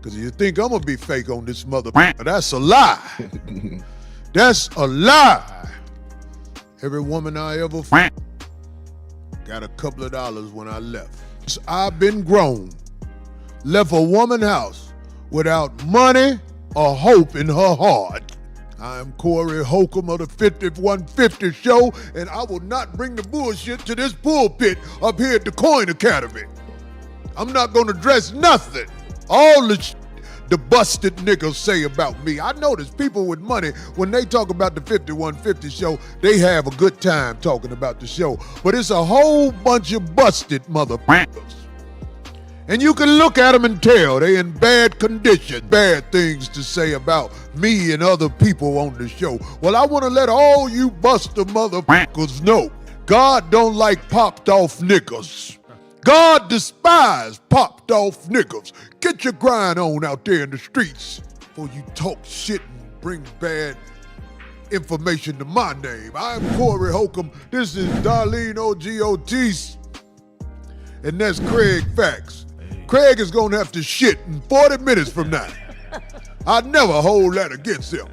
Because you think I'm gonna be fake on this motherfucker. That's a lie. That's a lie. Every woman I ever got a couple of dollars when I left. I've been grown, left a woman house without money or hope in her heart. I am Corey Holcomb of the 5150 Show, and I will not bring the bullshit to this pulpit up here at the Coin Academy. I'm not gonna address nothing. All the busted niggas say about me. I notice people with money, when they talk about the 5150 Show, they have a good time talking about the show. But it's a whole bunch of busted motherfuckers. And you can look at them and tell they in bad condition. Bad things to say about me and other people on the show. Well, I want to let all you buster motherfuckers know, God don't like popped off niggas. God despise popped off niggas. Get your grind on out there in the streets before you talk shit and bring bad information to my name. I'm Corey Holcomb. This is Darlene OG-Otis. And that's Craig Facts. Craig is gonna have to shit in 40 minutes from now. I'd never hold that against him.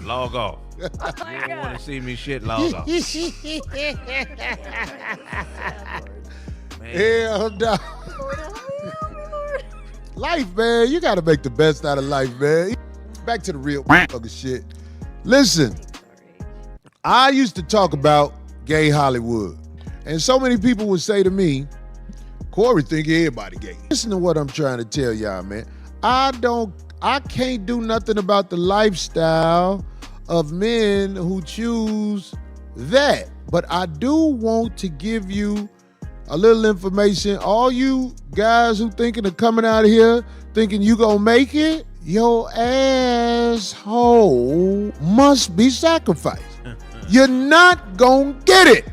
Log off. You don't want to see me shit, log off. Hell no. Life, man, you gotta make the best out of life, man. Back to the real fucking shit. Listen, I used to talk about gay Hollywood, and so many people would say to me, Corey think everybody gay. Listen to what I'm trying to tell y'all, man. I can't do nothing about the lifestyle of men who choose that. But I do want to give you a little information. All you guys who thinking of coming out of here thinking you gonna make it, your asshole must be sacrificed. You're not gonna get it.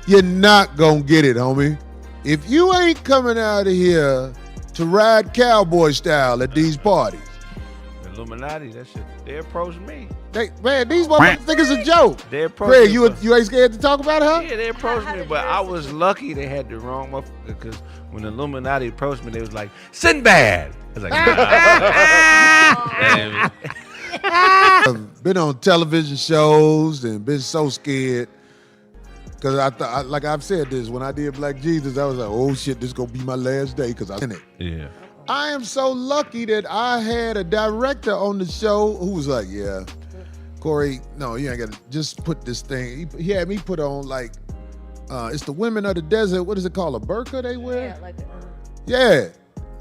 You're not gonna get it, homie. If you ain't coming out of here to ride cowboy style at these parties. The Illuminati, that shit, they approached me. Man, these motherfuckers think it's a joke. They approached Craig, me. you ain't scared to talk about it, huh? Yeah, they approached me, but I was lucky they had the wrong motherfucker, because when the Illuminati approached me, they was like, Sinbad. I was like, I've been on television shows and been so scared. Because I thought, like I've said this, when I did Black Jesus, I was like, oh shit, this is gonna be my last day because I'm in it. Yeah. I am so lucky that I had a director on the show who was like, yeah, Corey, no, you ain't gotta just put this thing. He had me put on like, it's the women of the desert, what is it called, a burqa they wear? Yeah, like Yeah.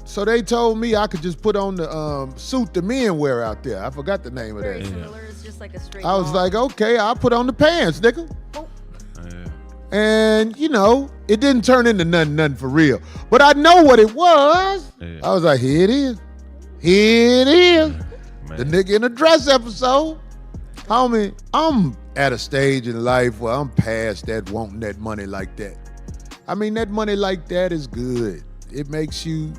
So they told me I could just put on the suit the men wear out there. I forgot the name of that. very similar. It's just like a straight. I was like, okay, I'll put on the pants, nigga. Oh. Yeah. And, you know, it didn't turn into nothing for real. But I know what it was. Yeah. I was like, here it is. Here it is. Man. The nigga in the dress episode. Homie, I'm at a stage in life where I'm past that wanting that money like that. I mean, that money like that is good. It makes you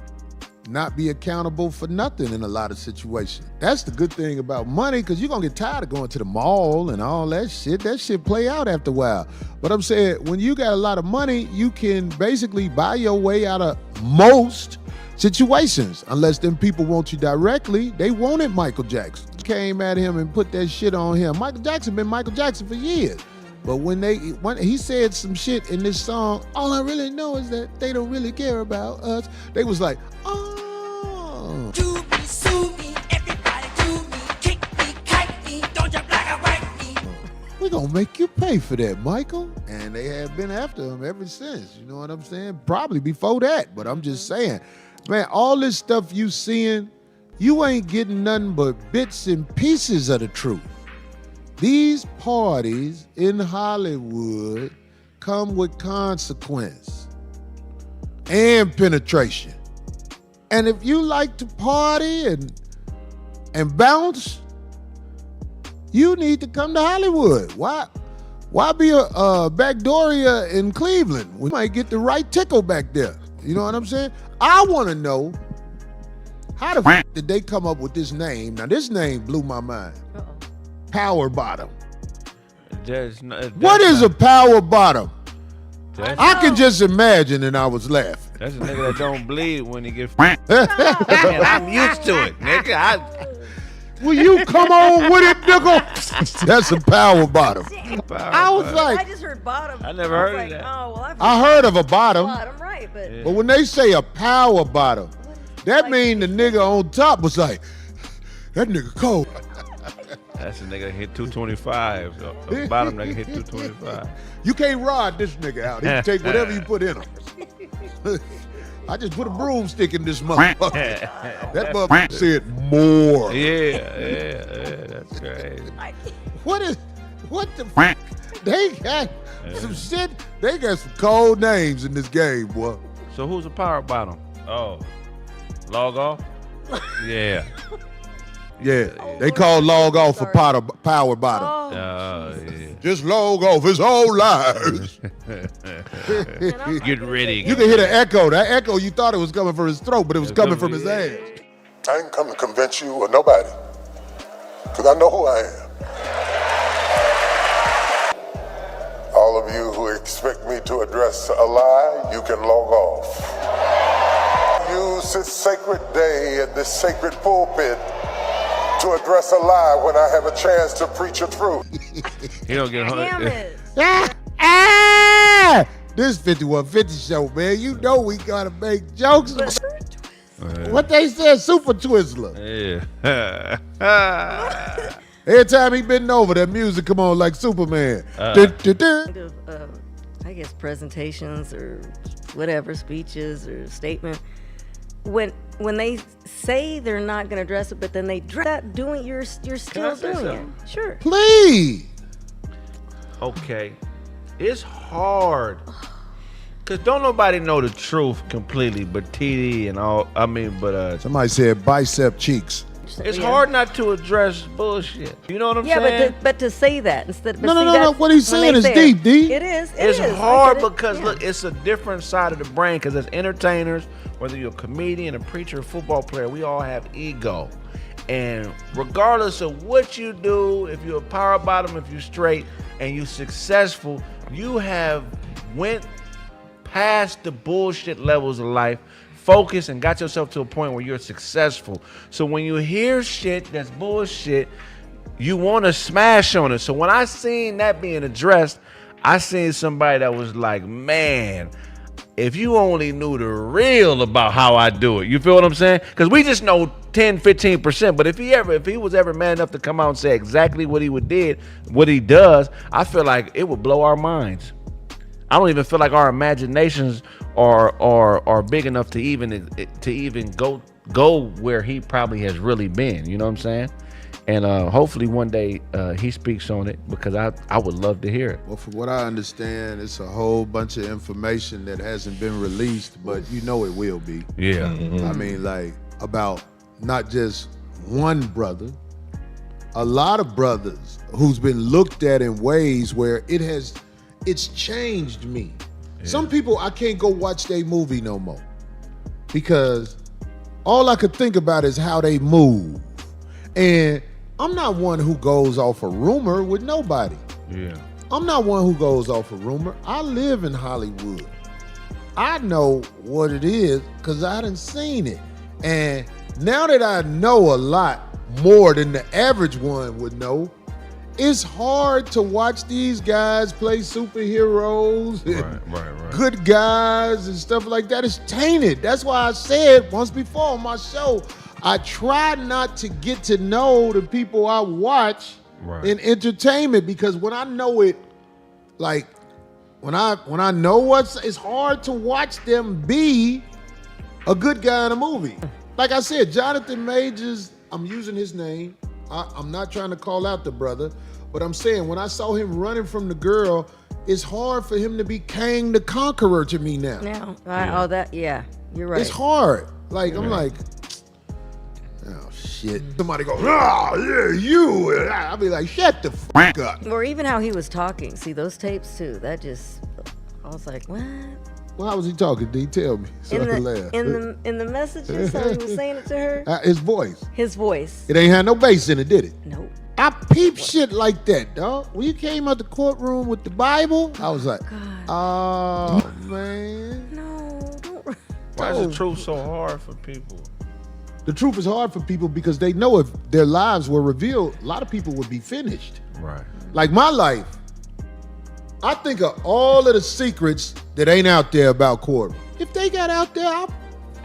not be accountable for nothing in a lot of situations. That's the good thing about money, because you're gonna get tired of going to the mall and all that shit. That shit play out after a while. But I'm saying, when you got a lot of money, you can basically buy your way out of most situations. Unless them people want you directly. They wanted Michael Jackson. Came at him and put that shit on him. Michael Jackson been Michael Jackson for years. But when he said some shit in this song, all I really know is that they don't really care about us. They was like, oh. Do me, sue me, everybody do me, kick me, kite me, don't you black and white me. We're gonna make you pay for that, Michael. And they have been after him ever since, you know what I'm saying? Probably before that, but I'm just saying. Man, all this stuff you seeing, you ain't getting nothing but bits and pieces of the truth. These parties in Hollywood come with consequence and penetration. And if you like to party and bounce, you need to come to Hollywood. Why be a backdooria in Cleveland? We might get the right tickle back there. You know what I'm saying? I want to know, how the f did they come up with this name? Now, this name blew my mind. Power bottom. What is a power bottom? I can just imagine, and I was laughing. That's a nigga that don't bleed when he get and I'm used to it, nigga. Will you come on with it, nigga? That's a power bottom. I was like, I just heard bottom. I never heard of like, that. Oh, well, I heard of a bottom, bottom, right? But but when they say a power bottom, that mean the nigga on top was like, that nigga cold. That's a nigga hit 225. The bottom nigga hit 225. You can't ride this nigga out. He can take whatever you put in him. I just put a broomstick in this motherfucker. That motherfucker said more. Yeah, that's crazy. What the fuck? They got some shit. They got some cold names in this game, boy. So who's a power bottom? Oh, log off? Yeah. Yeah, they call log off for power bottom. oh, Yeah. Just log off his whole life. Get ready. You can hear the echo. That echo, you thought it was coming from his throat, but it was coming from his ass. I ain't come to convince you or nobody, because I know who I am. All of you who expect me to address a lie, you can log off. Use this sacred day at this sacred pulpit to address a lie when I have a chance to preach a truth. He don't get damn hung. it. This 5150 show, man. You know we gotta make jokes. What they said, Super Twizzler. Yeah. Every time he been over, that music come on like Superman. Dun, dun, dun. Kind of, I guess presentations or whatever, speeches or statement. When they say they're not going to dress it, but then they dress that doing, you're still say doing something? it. Sure. Please. Okay. It's hard. Cause don't nobody know the truth completely, but TD and all. Somebody said bicep cheeks. It's Yeah. hard not to address bullshit. You know what I'm Yeah, saying? but to say that instead. But No, see, no. that's What he's when saying they is say deep, D. It is. It's I hard get it. because Yeah. look, it's a different side of the brain. Because as entertainers, whether you're a comedian, a preacher, a football player, we all have ego. And regardless of what you do, if you're a power bottom, if you're straight, and you're successful, you have went past the bullshit levels of life, focused, and got yourself to a point where you're successful. So when you hear shit that's bullshit, you want to smash on it. So when I seen that being addressed, I seen somebody that was like, man, if you only knew the real about how I do it. You feel what I'm saying? Because we just know 10, 15%. But if he was ever man enough to come out and say exactly what he does, I feel like it would blow our minds. I don't even feel like our imaginations are big enough to even go where he probably has really been. You know what I'm saying? And hopefully one day he speaks on it, because I would love to hear it. Well, from what I understand, it's a whole bunch of information that hasn't been released, but you know it will be. Yeah. I mean, like, about not just one brother, a lot of brothers who's been looked at in ways where it's changed me. Yeah. Some people, I can't go watch their movie no more, because all I could think about is how they move. And I'm not one who goes off a rumor with nobody. Yeah. I'm not one who goes off a rumor. I live in Hollywood. I know what it is because I done seen it. And now that I know a lot more than the average one would know, it's hard to watch these guys play superheroes and Right. good guys and stuff like that. It's tainted. That's why I said once before on my show, I try not to get to know the people I watch in entertainment, because when I know it, like when I know it's hard to watch them be a good guy in a movie. Like I said, Jonathan Majors, I'm using his name. I'm not trying to call out the brother, but I'm saying when I saw him running from the girl, it's hard for him to be Kang the Conqueror to me now. You're right. It's hard. Like, I'm like, oh shit. Somebody go, yeah, you. I'll be like, shut the fuck up. Or even how he was talking. See those tapes too. That just, I was like, what? Well, how was he talking? Did he tell me? So I can laugh. In the messages, how he was saying it to her. His voice. His voice. It ain't had no bass in it, did it? Nope. I peep shit like that, dog. When you came out the courtroom with the Bible, I was like, oh, man. No, don't. Why is the told. truth so hard for people? The truth is hard for people because they know if their lives were revealed, a lot of people would be finished. Right. Like my life, I think of all of the secrets that ain't out there about Corbin. If they got out there,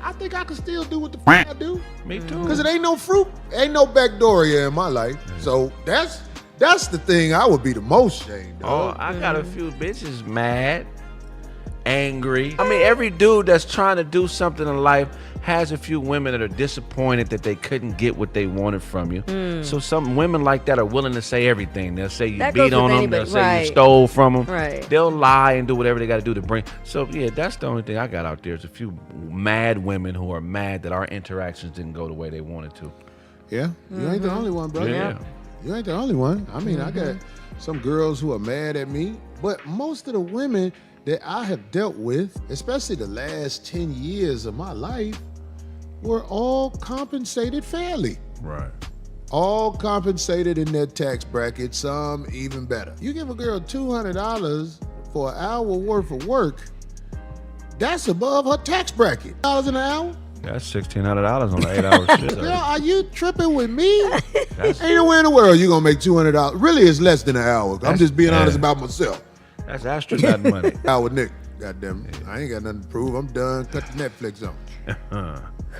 I think I can still do what the fuck I do. Me too. Because it ain't no fruit, ain't no Backdoria in my life. So that's the thing I would be the most ashamed of. Oh, I got a few bitches mad, angry. I mean, every dude that's trying to do something in life has a few women that are disappointed that they couldn't get what they wanted from you. So some women like that are willing to say everything. They'll say you That beat goes on with them. anybody, They'll say right. you stole from them. Right. They'll lie and do whatever they got to do to bring. So yeah, that's the only thing I got out there is a few mad women who are mad that our interactions didn't go the way they wanted to. Yeah, you ain't the only one, brother. Yeah. You ain't the only one. I mean, I got some girls who are mad at me, but most of the women that I have dealt with, especially the last 10 years of my life, were all compensated fairly. Right. All compensated in their tax bracket, some even better. You give a girl $200 for an hour worth of work, that's above her tax bracket. $1 an hour? That's $1,600 on an 8-hour shift. Girl, are you tripping with me? That's, Ain't nowhere in the world you gonna make $200. Really, it's less than an hour. I'm just being honest about myself. that's astronaut money. Hour Nick, goddamn it. I ain't got nothing to prove. I'm done. Cut the Netflix on.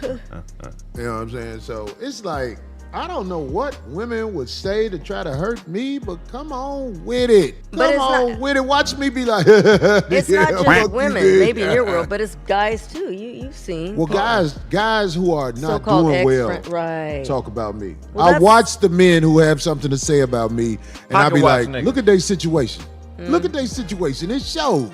You know what I'm saying? So it's like, I don't know what women would say to try to hurt me, but come on with it. But Come it's on not- with it. Watch me be like, It's not fuck just you, women, bitch. maybe in your world, but it's guys too. You've seen. Well, guys who are not So-called doing well ex-friend- right. talk about me. Well, I that's- watch the men who have something to say about me, and I Pocket be watch like, niggas. look at their situation. Look at their situation. It shows.